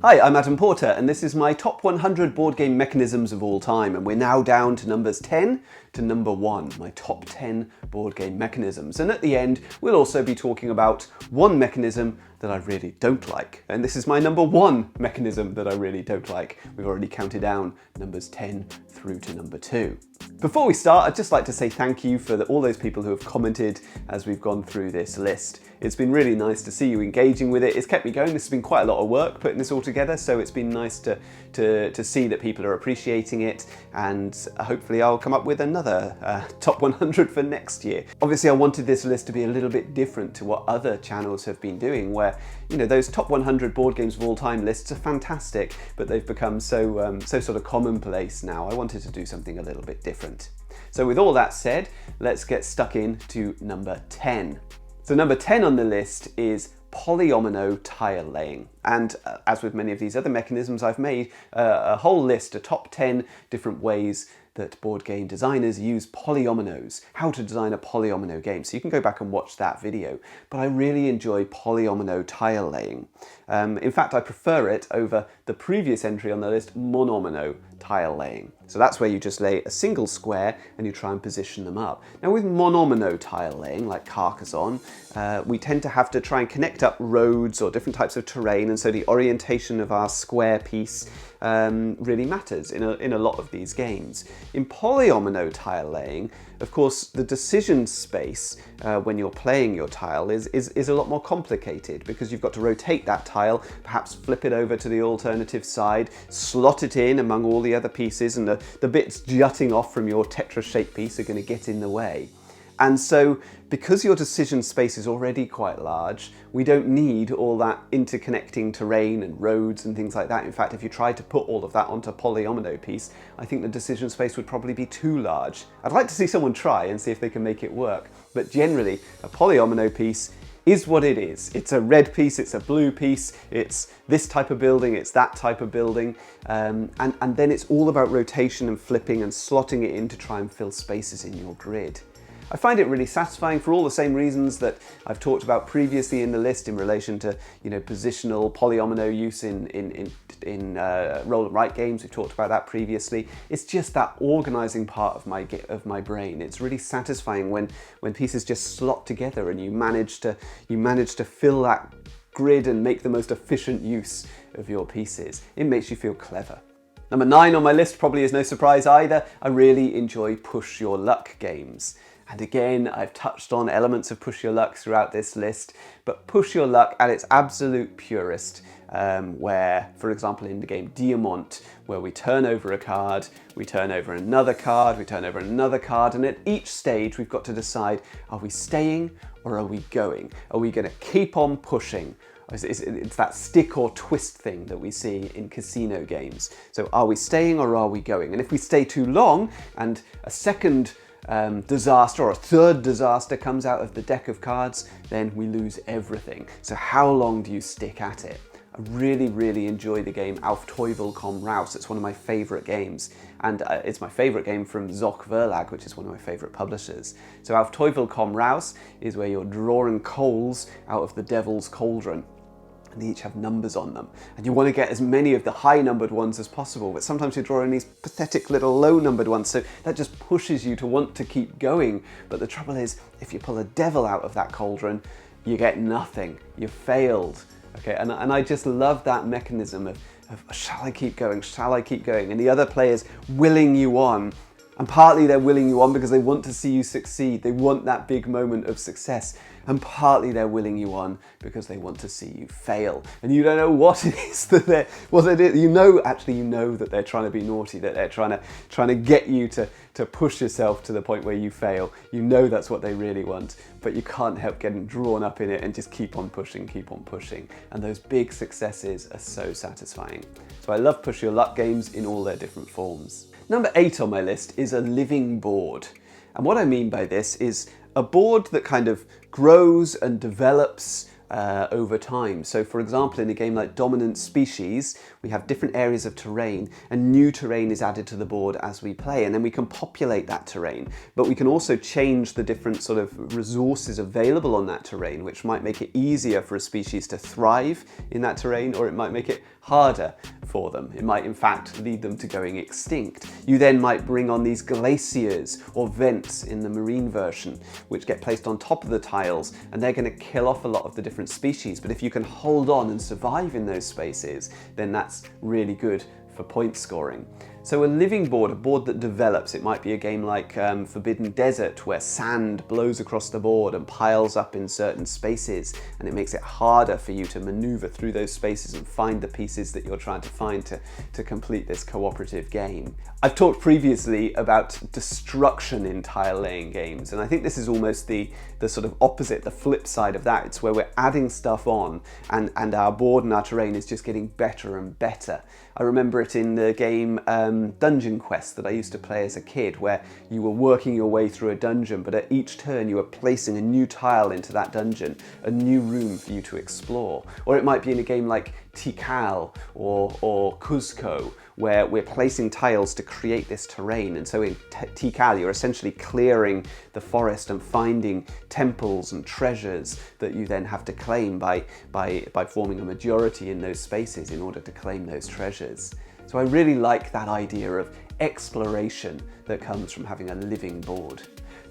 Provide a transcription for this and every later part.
Hi, I'm Adam Porter, and this is my top 100 board game mechanisms of all time, and we're now down to numbers 10 to number 1, my top 10 board game mechanisms. And at the end, we'll also be talking about one mechanism that I really don't like. And this is my number 1 mechanism that I really don't like. We've already counted down numbers 10 through to number 2. Before we start, I'd just like to say thank you for all those people who have commented as we've gone through this list. It's been really nice to see you engaging with it. It's kept me going. This has been quite a lot of work putting this all together, so it's been nice to see that people are appreciating it, and hopefully I'll come up with another top 100 for next year. Obviously I wanted this list to be a little bit different to what other channels have been doing, where, you know, those top 100 board games of all time lists are fantastic, but they've become so sort of commonplace now. I wanted to do something a little bit different. So with all that said, let's get stuck into number 10. So number 10 on the list is polyomino tile laying. And as with many of these other mechanisms, I've made a whole list, a top 10 different ways that board game designers use polyominoes, how to design a polyomino game. So you can go back and watch that video. But I really enjoy polyomino tile laying. In fact, I prefer it over the previous entry on the list, monomino tile laying. So that's where you just lay a single square and you try and position them up. Now with monomino tile laying, like Carcassonne, we tend to have to try and connect up roads or different types of terrain, and so the orientation of our square piece really matters in a lot of these games. In polyomino tile laying, of course, the decision space when you're playing your tile is a lot more complicated, because you've got to rotate that tile, perhaps flip it over to the alternative side, slot it in among all the other pieces, and the bits jutting off from your tetra-shaped piece are going to get in the way. And so, because your decision space is already quite large, we don't need all that interconnecting terrain and roads and things like that. In fact, if you tried to put all of that onto a polyomino piece, I think the decision space would probably be too large. I'd like to see someone try and see if they can make it work. But generally, a polyomino piece is what it is. It's a red piece, it's a blue piece, it's this type of building, it's that type of building, and then it's all about rotation and flipping and slotting it in to try and fill spaces in your grid. I find it really satisfying for all the same reasons that I've talked about previously in the list in relation to, you know, positional polyomino use in roll and write games. We've talked about that previously. It's just that organizing part of my brain. It's really satisfying when pieces just slot together and you manage to fill that grid and make the most efficient use of your pieces. It makes you feel clever. Number 9 on my list probably is no surprise either. I really enjoy push your luck games. And again, I've touched on elements of push your luck throughout this list, but push your luck at its absolute purest, where, for example, in the game Diamant, where we turn over a card, we turn over another card, we turn over another card, and at each stage we've got to decide, are we staying or are we going? Are we going to keep on pushing? It's that stick or twist thing that we see in casino games. So are we staying or are we going? And if we stay too long and a second disaster or a third disaster comes out of the deck of cards, then we lose everything. So how long do you stick at it? I really, really enjoy the game Auf Teufel komm raus. It's one of my favourite games, and it's my favourite game from Zoc Verlag, which is one of my favourite publishers. So Auf Teufel komm raus is where you're drawing coals out of the devil's cauldron. And they each have numbers on them. And you want to get as many of the high numbered ones as possible, but sometimes you're drawing these pathetic little low numbered ones, so that just pushes you to want to keep going. But the trouble is, if you pull a devil out of that cauldron, you get nothing. You failed. Okay, and I just love that mechanism of shall I keep going, shall I keep going? And the other players willing you on. And partly they're willing you on because they want to see you succeed. They want that big moment of success. And partly they're willing you on because they want to see you fail. And you don't know what it is that you know that they're trying to be naughty, that they're trying to get you to push yourself to the point where you fail. You know that's what they really want, but you can't help getting drawn up in it and just keep on pushing. And those big successes are so satisfying. So I love push your luck games in all their different forms. Number 8 on my list is a living board. And what I mean by this is a board that kind of grows and develops over time. So for example, in a game like Dominant Species, we have different areas of terrain and new terrain is added to the board as we play, and then we can populate that terrain. But we can also change the different sort of resources available on that terrain, which might make it easier for a species to thrive in that terrain, or it might make it harder for them. It might in fact lead them to going extinct. You then might bring on these glaciers or vents in the marine version, which get placed on top of the tiles, and they're going to kill off a lot of the different species. But if you can hold on and survive in those spaces, then that's really good for point scoring. So a living board, a board that develops, it might be a game like Forbidden Desert, where sand blows across the board and piles up in certain spaces, and it makes it harder for you to maneuver through those spaces and find the pieces that you're trying to find to complete this cooperative game. I've talked previously about destruction in tile laying games, and I think this is almost the sort of opposite, the flip side of that. It's where we're adding stuff on and our board and our terrain is just getting better and better. I remember it in the game Dungeon Quest that I used to play as a kid, where you were working your way through a dungeon, but at each turn you were placing a new tile into that dungeon, a new room for you to explore. Or it might be in a game like Tikal or Cuzco, where we're placing tiles to create this terrain. And so in Tikal, you're essentially clearing the forest and finding temples and treasures that you then have to claim by forming a majority in those spaces in order to claim those treasures. So I really like that idea of exploration that comes from having a living board.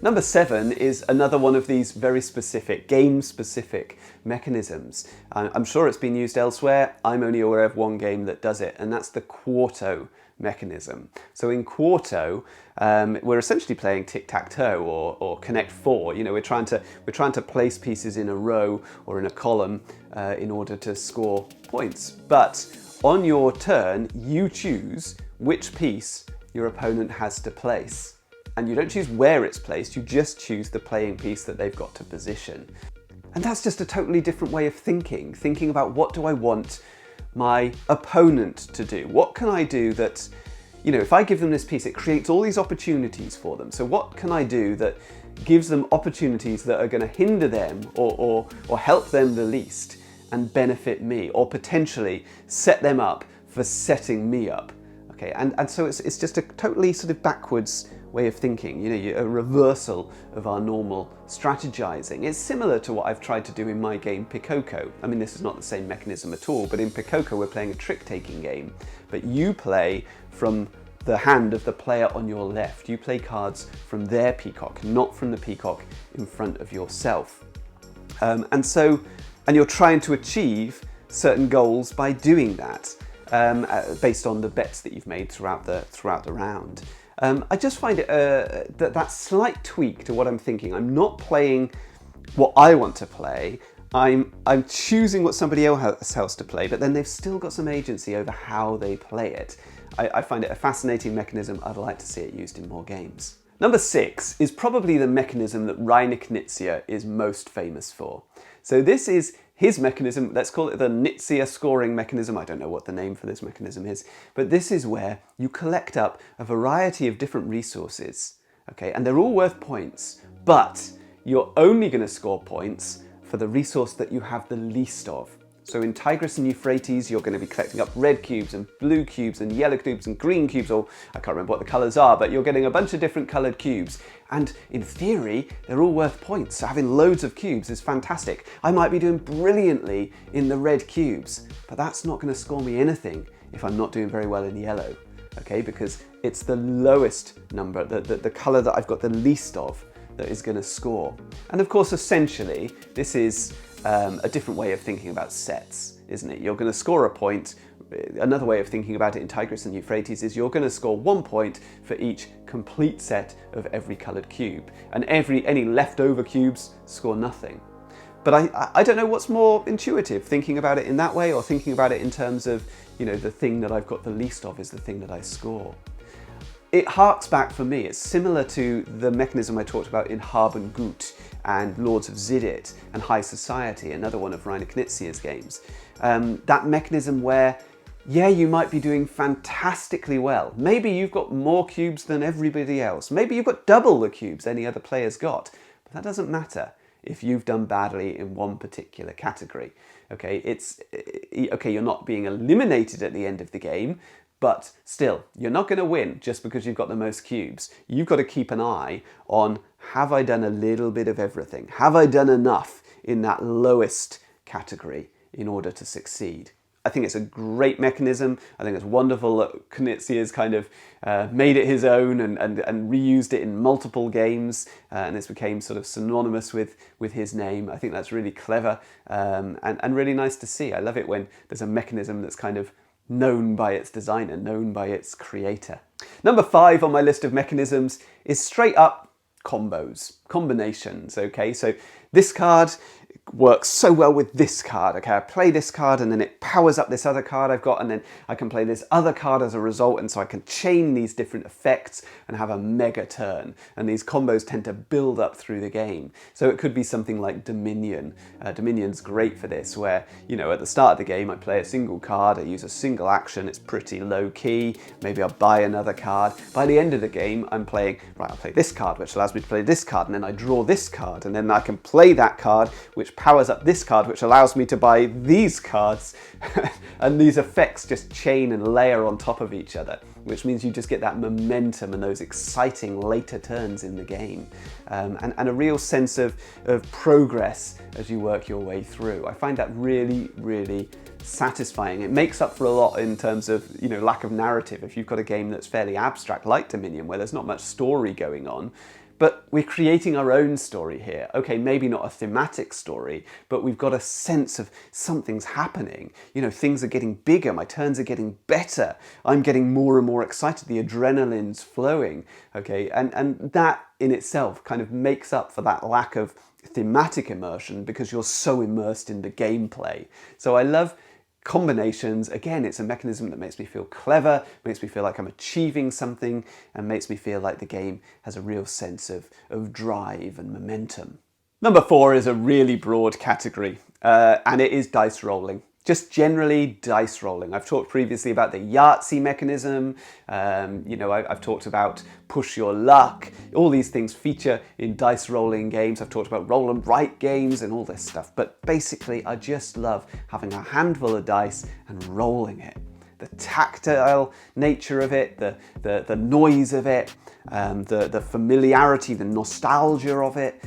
Number 7 is another one of these very specific, game-specific mechanisms. I'm sure it's been used elsewhere. I'm only aware of one game that does it, and that's the Quarto mechanism. So in Quarto, we're essentially playing tic-tac-toe or Connect 4. You know, we're trying to place pieces in a row or in a column in order to score points. But on your turn, you choose which piece your opponent has to place. And you don't choose where it's placed, you just choose the playing piece that they've got to position. And that's just a totally different way of thinking about what do I want my opponent to do? What can I do that, you know, if I give them this piece, it creates all these opportunities for them. So what can I do that gives them opportunities that are going to hinder them or help them the least and benefit me, or potentially set them up for setting me up? Okay, and so it's just a totally sort of backwards way of thinking, you know, a reversal of our normal strategizing. It's similar to what I've tried to do in my game Pikoko. I mean, this is not the same mechanism at all, but in Pikoko we're playing a trick-taking game, but you play from the hand of the player on your left. You play cards from their peacock, not from the peacock in front of yourself. And you're trying to achieve certain goals by doing that, based on the bets that you've made throughout the round. I just find it that slight tweak to what I'm thinking. I'm not playing what I want to play. I'm choosing what somebody else has to play, but then they've still got some agency over how they play it. I find it a fascinating mechanism. I'd like to see it used in more games. Number 6 is probably the mechanism that Knizia is most famous for. So this is his mechanism. Let's call it the Knizia scoring mechanism. I don't know what the name for this mechanism is, but this is where you collect up a variety of different resources, okay, and they're all worth points, but you're only going to score points for the resource that you have the least of. So in Tigris and Euphrates, you're going to be collecting up red cubes and blue cubes and yellow cubes and green cubes, or I can't remember what the colours are, but you're getting a bunch of different coloured cubes. And in theory, they're all worth points. So having loads of cubes is fantastic. I might be doing brilliantly in the red cubes, but that's not going to score me anything if I'm not doing very well in yellow, okay? Because it's the lowest number, the colour that I've got the least of, that is going to score. And of course, essentially, this is a different way of thinking about sets, isn't it? You're going to score a point. Another way of thinking about it in Tigris and Euphrates is you're going to score 1 point for each complete set of every coloured cube, and any leftover cubes score nothing. But I don't know what's more intuitive, thinking about it in that way or thinking about it in terms of, you know, the thing that I've got the least of is the thing that I score. It harks back for me, it's similar to the mechanism I talked about in Haben Gut and Lords of Zidit and High Society, another one of Knizia's games. That mechanism where, yeah, you might be doing fantastically well. Maybe you've got more cubes than everybody else. Maybe you've got double the cubes any other player's got, but that doesn't matter. if you've done badly in one particular category. Okay, okay, you're not being eliminated at the end of the game, but still, you're not going to win just because you've got the most cubes. You've got to keep an eye on, have I done a little bit of everything? Have I done enough in that lowest category in order to succeed? I think it's a great mechanism. I think it's wonderful that Knizia's kind of made it his own and reused it in multiple games, and it's became sort of synonymous with his name. I think that's really clever and really nice to see. I love it when there's a mechanism that's kind of known by its designer, known by its creator. Number 5 on my list of mechanisms is straight up combos, combinations, okay? So this card works so well with this card. Okay, I play this card and then it powers up this other card I've got, and then I can play this other card as a result, and so I can chain these different effects and have a mega turn, and these combos tend to build up through the game. So it could be something like Dominion. Dominion's great for this, where, you know, at the start of the game I play a single card, I use a single action, it's pretty low key, maybe I'll buy another card. By the end of the game I'm playing, right, I'll play this card which allows me to play this card, and then I draw this card, and then I can play that card which powers up this card, which allows me to buy these cards. And these effects just chain and layer on top of each other, which means you just get that momentum and those exciting later turns in the game, and a real sense of progress as you work your way through. I find that really, really satisfying. It makes up for a lot in terms of, you know, lack of narrative. If you've got a game that's fairly abstract like Dominion, where there's not much story going on, but we're creating our own story here. Okay, maybe not a thematic story, but we've got a sense of something's happening. You know, things are getting bigger, my turns are getting better, I'm getting more and more excited, the adrenaline's flowing, okay? And that in itself kind of makes up for that lack of thematic immersion because you're so immersed in the gameplay. So I love combinations. Again, it's a mechanism that makes me feel clever, makes me feel like I'm achieving something, and makes me feel like the game has a real sense of drive and momentum. Number 4 is a really broad category, and it is dice rolling. Just generally dice rolling. I've talked previously about the Yahtzee mechanism. You know, I've talked about push your luck. All these things feature in dice rolling games. I've talked about roll and write games and all this stuff. But basically, I just love having a handful of dice and rolling it. The tactile nature of it, the noise of it, the familiarity, the nostalgia of it.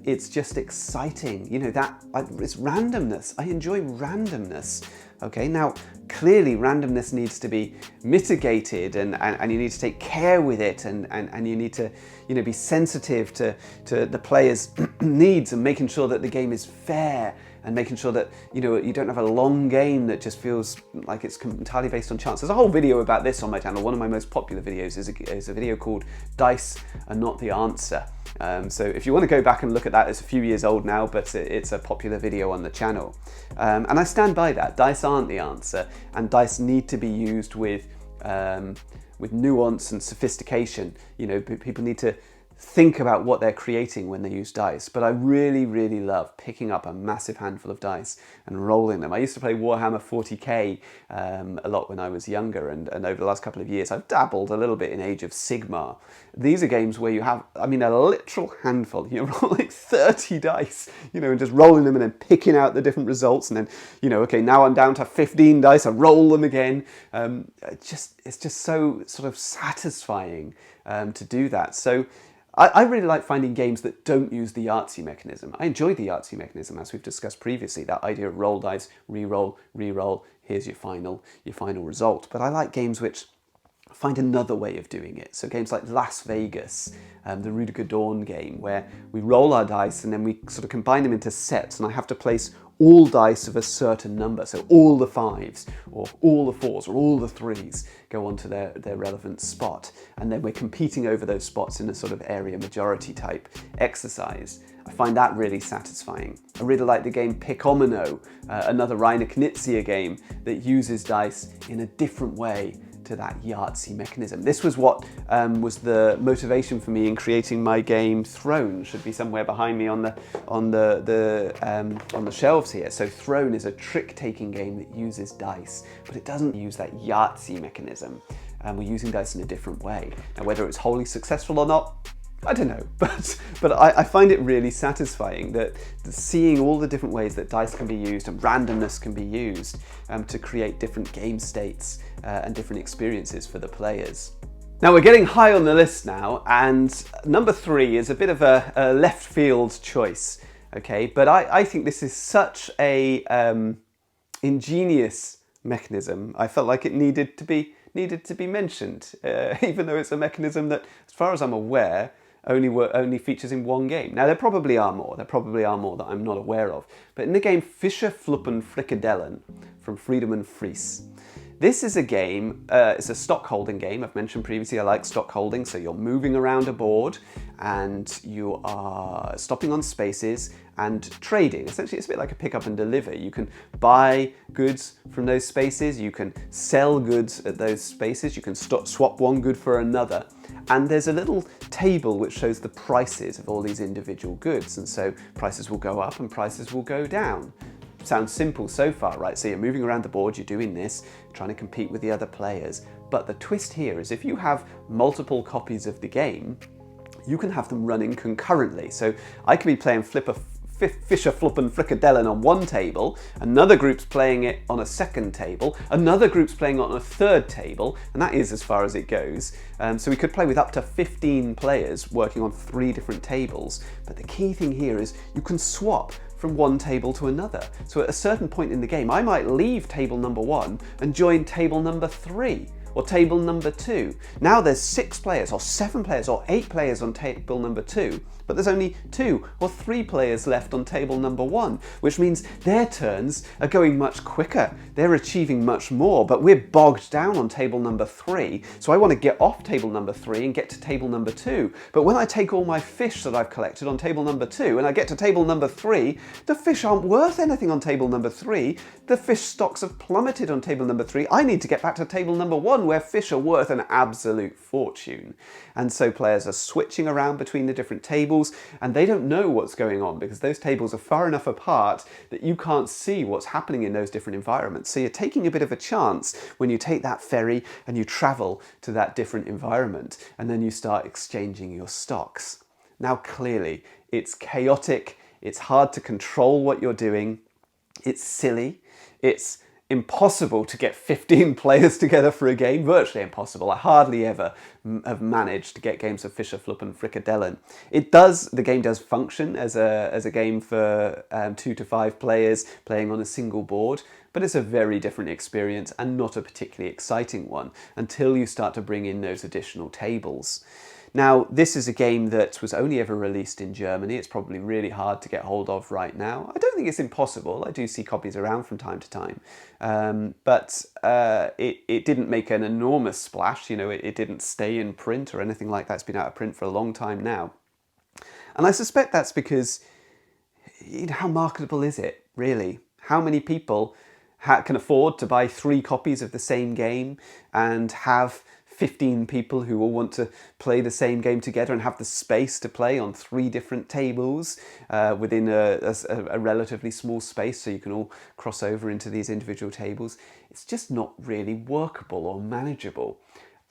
It's just exciting. You know, it's randomness. I enjoy randomness. Okay, now clearly randomness needs to be mitigated, and you need to take care with it, and you need to, you know, be sensitive to the player's needs, and making sure that the game is fair, and making sure that, you know, you don't have a long game that just feels like it's entirely based on chance. There's a whole video about this on my channel. One of my most popular videos is a video called Dice Are Not the Answer. So if you want to go back and look at that, it's a few years old now, but it's a popular video on the channel. And I stand by that. Dice aren't the answer, and dice need to be used with nuance and sophistication. You know, people need to think about what they're creating when they use dice. But I really, really love picking up a massive handful of dice and rolling them. I used to play Warhammer 40k a lot when I was younger, and over the last couple of years I've dabbled a little bit in Age of Sigmar. These are games where you have, I mean, a literal handful. You're rolling 30 dice, you know, and just rolling them and then picking out the different results, and then, you know, okay, now I'm down to 15 dice, I roll them again. It's just so sort of satisfying to do that. So I really like finding games that don't use the Yahtzee mechanism. I enjoy the Yahtzee mechanism, as we've discussed previously, that idea of roll dice, re-roll, here's your final result. But I like games which find another way of doing it. So games like Las Vegas, the Rudiger Dawn game, where we roll our dice and then we sort of combine them into sets, and I have to place all dice of a certain number. So all the 5s, or all the 4s, or all the 3s go onto their relevant spot. And then we're competing over those spots in a sort of area majority type exercise. I find that really satisfying. I really like the game Polyominoes, another Rainer Knizia game that uses dice in a different way to that Yahtzee mechanism. This was what was the motivation for me in creating my game Throne. Should be somewhere behind me on the shelves here. So Throne is a trick-taking game that uses dice, but it doesn't use that Yahtzee mechanism. We're using dice in a different way. Now, whether it's wholly successful or not, I don't know, but I find it really satisfying that seeing all the different ways that dice can be used and randomness can be used to create different game states and different experiences for the players. Now we're getting high on the list now, and number 3 is a bit of a left field choice, okay? But I think this is such a ingenious mechanism. I felt like it needed to be mentioned, even though it's a mechanism that, as far as I'm aware, only features in one game. Now there probably are more. There probably are more that I'm not aware of. But in the game Fischer, Fluppen, Frikadellen from Friedemann Friese, this is a game, it's a stock holding game. I've mentioned previously I like stock holding, so you're moving around a board and you are stopping on spaces and trading. Essentially, it's a bit like a pick up and deliver. You can buy goods from those spaces, you can sell goods at those spaces, you can swap one good for another. And there's a little table which shows the prices of all these individual goods. And so prices will go up and prices will go down. Sounds simple so far, right? So you're moving around the board, you're doing this, trying to compete with the other players. But the twist here is if you have multiple copies of the game, you can have them running concurrently. So I could be playing Fischer, Fluppen, Frikadellen on one table, another group's playing it on a second table, another group's playing it on a third table, and that is as far as it goes. So we could play with up to 15 players working on 3 different tables. But the key thing here is you can swap from one table to another. So at a certain point in the game, I might leave table number 1 and join table number 3. Or table number 2. Now there's 6 players or 7 players or 8 players on table number 2, but there's only 2 or 3 players left on table number 1, which means their turns are going much quicker. They're achieving much more, but we're bogged down on table number 3, so I want to get off table number 3 and get to table number 2. But when I take all my fish that I've collected on table number 2 and I get to table number 3, the fish aren't worth anything on table number 3. The fish stocks have plummeted on table number 3. I need to get back to table number 1 where fish are worth an absolute fortune. And so players are switching around between the different tables and they don't know what's going on because those tables are far enough apart that you can't see what's happening in those different environments. So you're taking a bit of a chance when you take that ferry and you travel to that different environment and then you start exchanging your stocks. Now clearly it's chaotic, it's hard to control what you're doing, it's silly, it's impossible to get 15 players together for a game, virtually impossible. I hardly ever have managed to get games of Fischer, Fluppen, Frikadellen. The game does function as a game for 2 to 5 players playing on a single board, but it's a very different experience and not a particularly exciting one until you start to bring in those additional tables. Now, this is a game that was only ever released in Germany. It's probably really hard to get hold of right now. I don't think it's impossible. I do see copies around from time to time. But it didn't make an enormous splash. You know, it didn't stay in print or anything like that. It's been out of print for a long time now. And I suspect that's because, you know, how marketable is it, really? How many people can afford to buy 3 copies of the same game and have 15 people who all want to play the same game together and have the space to play on 3 different tables within a relatively small space so you can all cross over into these individual tables. It's just not really workable or manageable.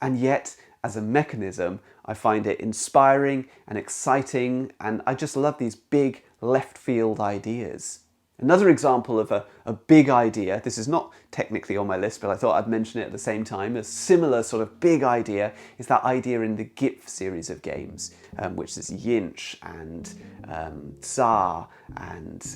And yet, as a mechanism, I find it inspiring and exciting, and I just love these big left field ideas. Another example of a big idea, this is not technically on my list, but I thought I'd mention it at the same time, a similar sort of big idea is that idea in the GIF series of games, which is Yinch and Tsar and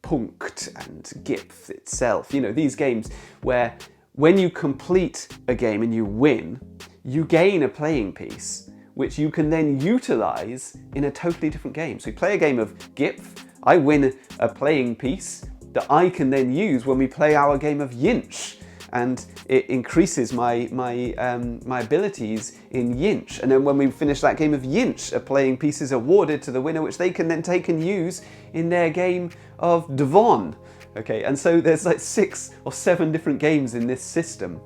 Punkt and GIF itself. You know, these games where when you complete a game and you win, you gain a playing piece, which you can then utilize in a totally different game. So you play a game of GIF, I win a playing piece that I can then use when we play our game of Yinch, and it increases my abilities in Yinch. And then when we finish that game of Yinch, a playing piece is awarded to the winner, which they can then take and use in their game of Devon. Okay, and so there's like 6 or 7 different games in this system,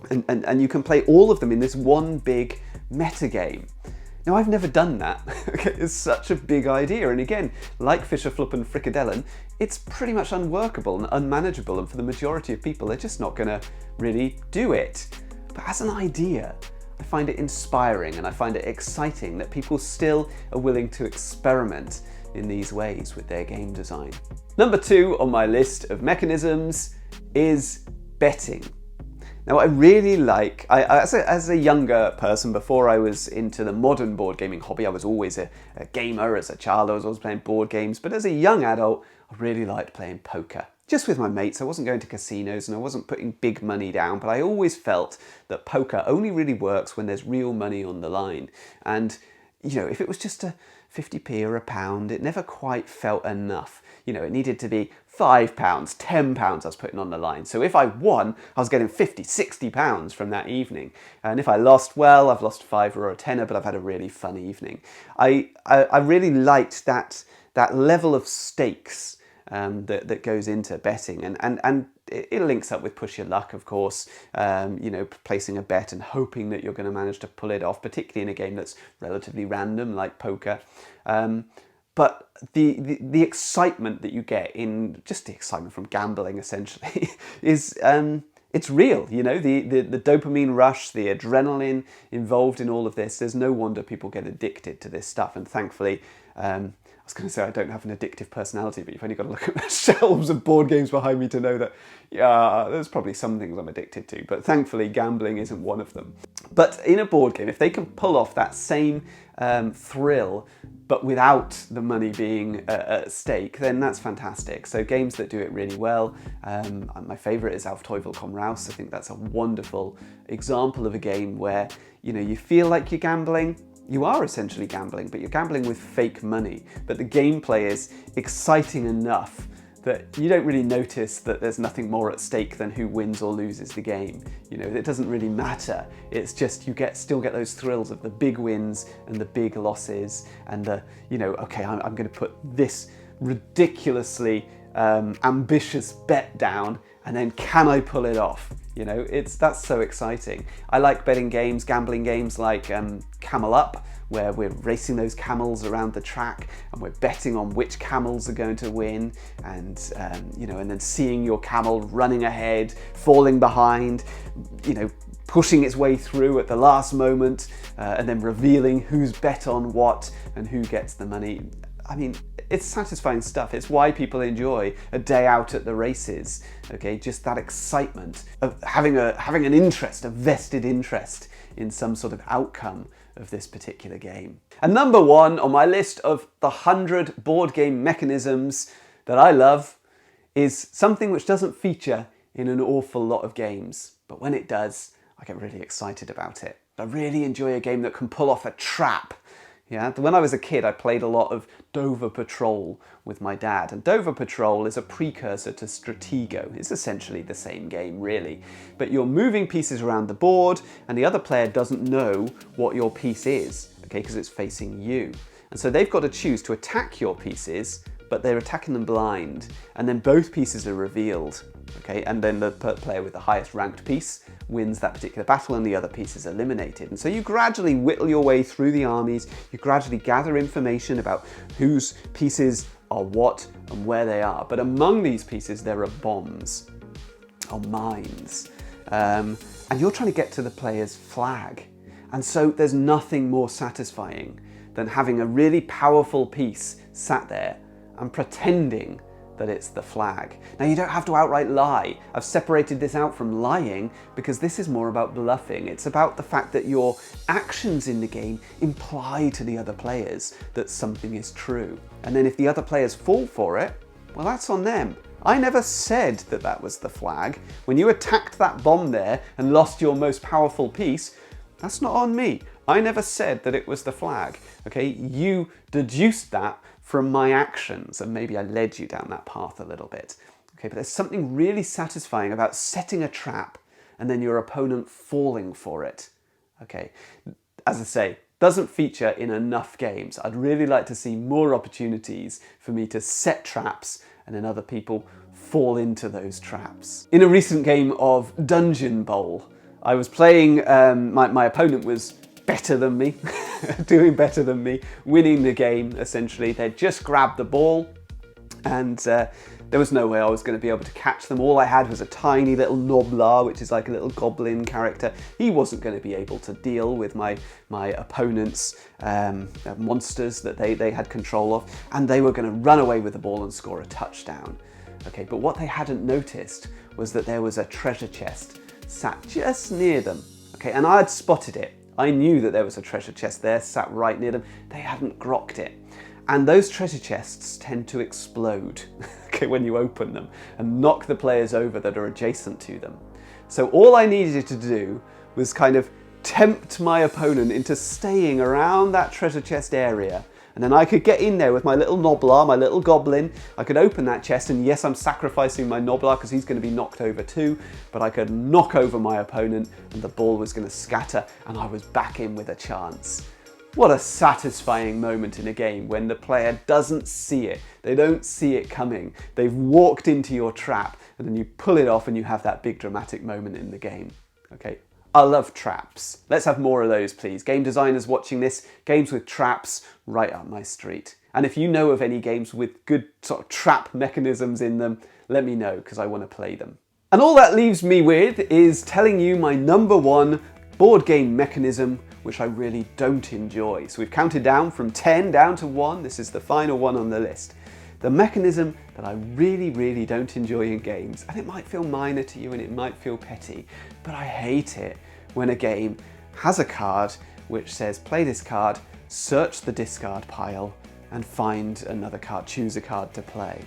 and you can play all of them in this one big meta game. Now, I've never done that. Okay, it's such a big idea, and again, like Fischer, Fluppen, Frikadellen, it's pretty much unworkable and unmanageable, and for the majority of people, they're just not going to really do it. But as an idea, I find it inspiring and I find it exciting that people still are willing to experiment in these ways with their game design. Number 2 on my list of mechanisms is betting. Now, I really like, as a younger person, before I was into the modern board gaming hobby, I was always a gamer. As a child, I was always playing board games, but as a young adult, I really liked playing poker. Just with my mates. I wasn't going to casinos and I wasn't putting big money down, but I always felt that poker only really works when there's real money on the line. And, you know, if it was just a 50p or a pound, it never quite felt enough. You know, it needed to be £5, £10 I was putting on the line. So if I won, I was getting 50, 60 pounds from that evening. And if I lost, well, I've lost £5 or a tenner, but I've had a really fun evening. I really liked that level of stakes that goes into betting, and it links up with push your luck, of course. You know, placing a bet and hoping that you're going to manage to pull it off, particularly in a game that's relatively random like poker. But the excitement that you get in just the excitement from gambling, essentially, is it's real. You know, the dopamine rush, the adrenaline involved in all of this. There's no wonder people get addicted to this stuff, and thankfully. I was going to say I don't have an addictive personality, but you've only got to look at the shelves of board games behind me to know that, yeah, there's probably some things I'm addicted to, but thankfully gambling isn't one of them. But in a board game, if they can pull off that same thrill, but without the money being at stake, then that's fantastic. So games that do it really well, my favourite is Auf Teufel komm raus. I think that's a wonderful example of a game where, you know, you feel like you're gambling. You are essentially gambling, but you're gambling with fake money. But the gameplay is exciting enough that you don't really notice that there's nothing more at stake than who wins or loses the game. You know, it doesn't really matter. It's just you still get those thrills of the big wins and the big losses and the, you know, okay, I'm going to put this ridiculously ambitious bet down, and then can I pull it off? You know, that's so exciting. I like betting games, gambling games like Camel Up, where we're racing those camels around the track and we're betting on which camels are going to win, and you know, and then seeing your camel running ahead, falling behind, you know, pushing its way through at the last moment, and then revealing who's bet on what and who gets the money. I mean, it's satisfying stuff. It's why people enjoy a day out at the races. Okay, just that excitement of having an interest, a vested interest in some sort of outcome of this particular game. And number 1 on my list of the 100 board game mechanisms that I love is something which doesn't feature in an awful lot of games, but when it does, I get really excited about it. I really enjoy a game that can pull off a trap. Yeah, when I was a kid, I played a lot of Dover Patrol with my dad, and Dover Patrol is a precursor to Stratego. It's essentially the same game, really, but you're moving pieces around the board, and the other player doesn't know what your piece is, okay, because it's facing you. And so they've got to choose to attack your pieces, but they're attacking them blind, and then both pieces are revealed, okay, and then the player with the highest ranked piece wins that particular battle and the other piece is eliminated. And so you gradually whittle your way through the armies, you gradually gather information about whose pieces are what and where they are. But among these pieces there are bombs or mines, and you're trying to get to the player's flag. And so there's nothing more satisfying than having a really powerful piece sat there and pretending that it's the flag. Now, you don't have to outright lie. I've separated this out from lying because this is more about bluffing. It's about the fact that your actions in the game imply to the other players that something is true. And then if the other players fall for it, well, that's on them. I never said that that was the flag. When you attacked that bomb there and lost your most powerful piece, that's not on me. I never said that it was the flag, okay? You deduced that from my actions, and maybe I led you down that path a little bit. Okay, but there's something really satisfying about setting a trap and then your opponent falling for it. Okay, as I say, doesn't feature in enough games. I'd really like to see more opportunities for me to set traps and then other people fall into those traps. In a recent game of Dungeon Bowl, I was playing, my opponent was better than me, doing better than me, winning the game essentially. They'd just grabbed the ball and There was no way I was going to be able to catch them. All I had was a tiny little Noblar, which is like a little goblin character. He wasn't going to be able to deal with my opponent's monsters that they had control of, and they were going to run away with the ball and score a touchdown. Okay, but what they hadn't noticed was that there was a treasure chest sat just near them. Okay, and I had spotted it. I knew that there was a treasure chest there, sat right near them. They hadn't grokked it. And those treasure chests tend to explode okay, when you open them and knock the players over that are adjacent to them. So all I needed to do was kind of tempt my opponent into staying around that treasure chest area. And then I could get in there with my little Noblar, my little goblin. I could open that chest, and yes, I'm sacrificing my Noblar because he's going to be knocked over too, but I could knock over my opponent and the ball was going to scatter and I was back in with a chance. What a satisfying moment in a game when the player doesn't see it. They don't see it coming. They've walked into your trap and then you pull it off and you have that big dramatic moment in the game. Okay, I love traps. Let's have more of those, please. Game designers watching this, games with traps, right up my street. And if you know of any games with good sort of trap mechanisms in them, let me know because I want to play them. And all that leaves me with is telling you my number one board game mechanism which I really don't enjoy. So we've counted down from 10 down to 1. This is the final one on the list. The mechanism that I really, really don't enjoy in games, and it might feel minor to you and it might feel petty, but I hate it when a game has a card which says play this card, search the discard pile and find another card, choose a card to play.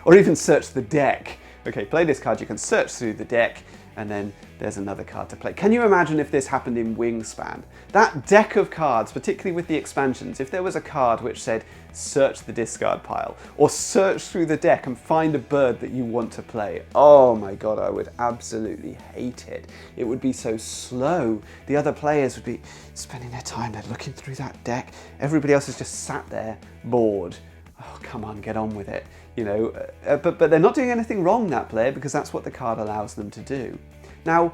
Or even search the deck. Okay, play this card, you can search through the deck and then there's another card to play. Can you imagine if this happened in Wingspan? That deck of cards, particularly with the expansions, if there was a card which said search the discard pile or search through the deck and find a bird that you want to play, oh my god, I would absolutely hate it. It would be so slow. The other players would be spending their time there looking through that deck. Everybody else is just sat there bored. Oh, come on, get on with it. You know, but they're not doing anything wrong, that player, because that's what the card allows them to do. Now,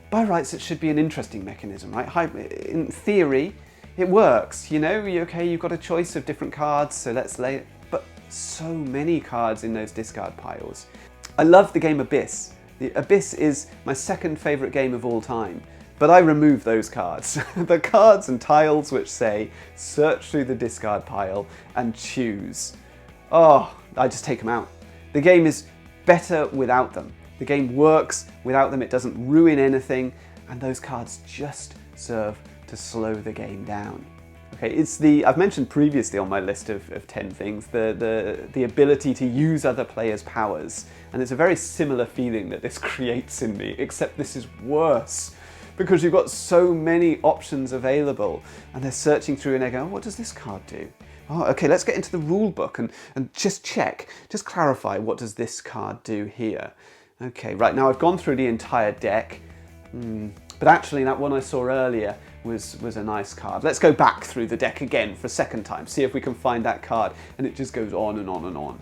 by rights, it should be an interesting mechanism, right? In theory, it works. You know, okay, you've got a choice of different cards, so let's lay it. But so many cards in those discard piles. I love the game Abyss. The Abyss is my second favourite game of all time. But I remove those cards. The cards and tiles which say search through the discard pile and choose. Oh, I just take them out. The game is better without them. The game works without them, it doesn't ruin anything, and those cards just serve to slow the game down. Okay, I've mentioned previously on my list of 10 things, the ability to use other players' powers, and it's a very similar feeling that this creates in me, except this is worse. Because you've got so many options available and they're searching through and they go, oh, what does this card do? Oh, okay, let's get into the rule book and just check, just clarify, what does this card do here? Okay, right, now I've gone through the entire deck, but actually that one I saw earlier was a nice card. Let's go back through the deck again for a second time, see if we can find that card, and it just goes on and on and on.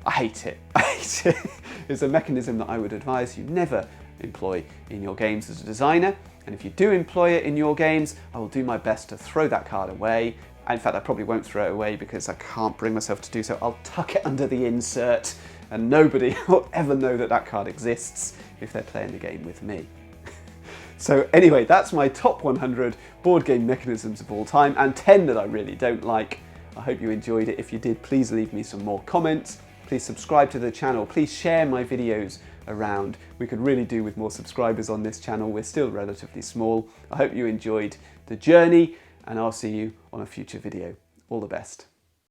I hate it, I hate it. It's a mechanism that I would advise you never employ in your games as a designer, and if you do employ it in your games, I will do my best to throw that card away. In fact, I probably won't throw it away because I can't bring myself to do so. I'll tuck it under the insert and nobody will ever know that that card exists if they're playing the game with me. So anyway, that's my top 100 board game mechanisms of all time and 10 that I really don't like. I hope you enjoyed it. If you did, please leave me some more comments. Please subscribe to the channel. Please share my videos around. We could really do with more subscribers on this channel. We're still relatively small. I hope you enjoyed the journey and I'll see you on a future video. All the best.